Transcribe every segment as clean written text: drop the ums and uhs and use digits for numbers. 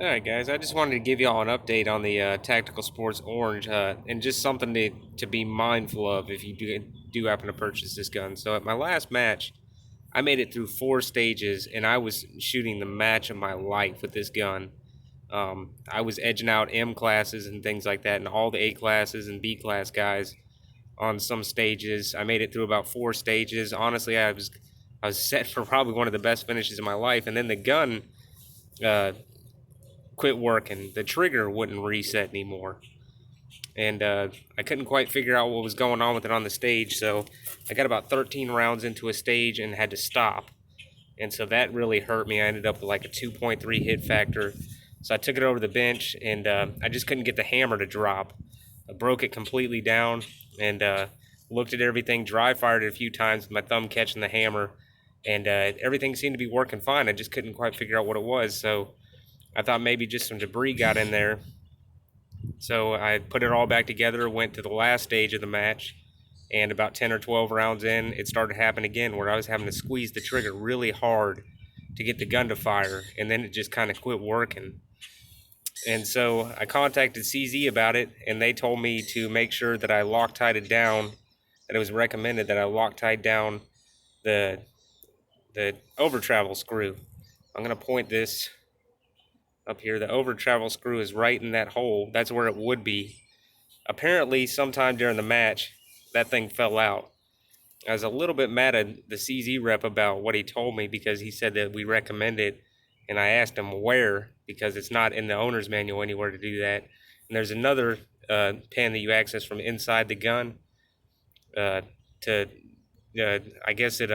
Alright guys, I just wanted to give y'all an update on the Tactical Sports Orange and just something to be mindful of if you do happen to purchase this gun. So at my last match, I made it through 4 stages and I was shooting the match of my life with this gun. I was edging out M classes and things like that and all the A classes and B class guys on some stages. I made it through about 4 stages. Honestly, I was set for probably one of the best finishes of my life, and then the gun uh, quit working. The trigger wouldn't reset anymore. And I couldn't quite figure out what was going on with it on the stage, so I got about 13 rounds into a stage and had to stop. And so that really hurt me. I ended up with like a 2.3 hit factor. So I took it over the bench, and I just couldn't get the hammer to drop. I broke it completely down and looked at everything, dry fired it a few times with my thumb catching the hammer, and everything seemed to be working fine. I just couldn't quite figure out what it was. So I thought maybe just some debris got in there. So I put it all back together, went to the last stage of the match, and about 10 or 12 rounds in, it started to happen again where I was having to squeeze the trigger really hard to get the gun to fire, and then it just kind of quit working. And so I contacted CZ about it, and they told me to make sure that I Loctite it down, that it was recommended that I Loctite down the over travel screw. I'm going to point this up here. The over travel screw is right in that hole. That's where it would be. Apparently, sometime during the match, that thing fell out. I was a little bit mad at the CZ rep about what he told me because he said that we recommend it, and I asked him where because it's not in the owner's manual anywhere to do that. And there's another pin that you access from inside the gun to I guess it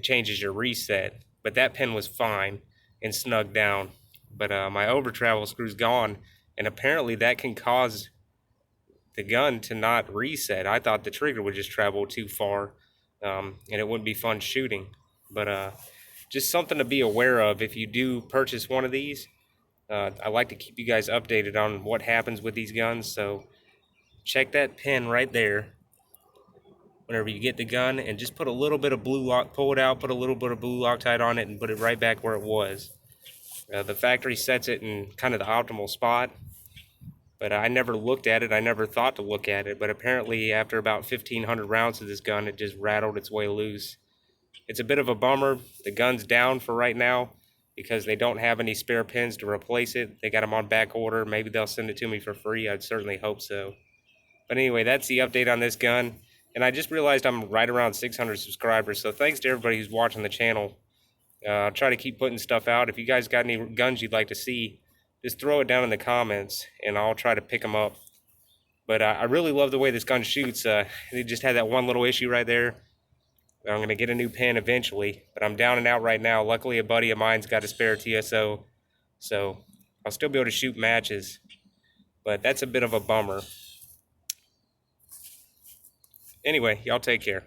changes your reset, but that pin was fine and snug down. But my over travel screw's gone, and apparently that can cause the gun to not reset. I thought the trigger would just travel too far, and it wouldn't be fun shooting. But just something to be aware of if you do purchase one of these. I like to keep you guys updated on what happens with these guns, so check that pin right there whenever you get the gun, and just put a little bit of blue lock, pull it out, put a little bit of blue Loctite on it, and put it right back where it was. The factory sets it in kind of the optimal spot, but I never looked at it. I never thought to look at it, but apparently after about 1,500 rounds of this gun, it just rattled its way loose. It's a bit of a bummer. The gun's down for right now because they don't have any spare pins to replace it. They got them on back order. Maybe they'll send it to me for free. I'd certainly hope so. But anyway, that's the update on this gun. And I just realized I'm right around 600 subscribers, so thanks to everybody who's watching the channel. I'll try to keep putting stuff out. If you guys got any guns you'd like to see, just throw it down in the comments, and I'll try to pick them up. But I really love the way this gun shoots. It just had that one little issue right there. I'm going to get a new pen eventually, but I'm down and out right now. Luckily, a buddy of mine's got a spare TSO, so I'll still be able to shoot matches. But that's a bit of a bummer. Anyway, y'all take care.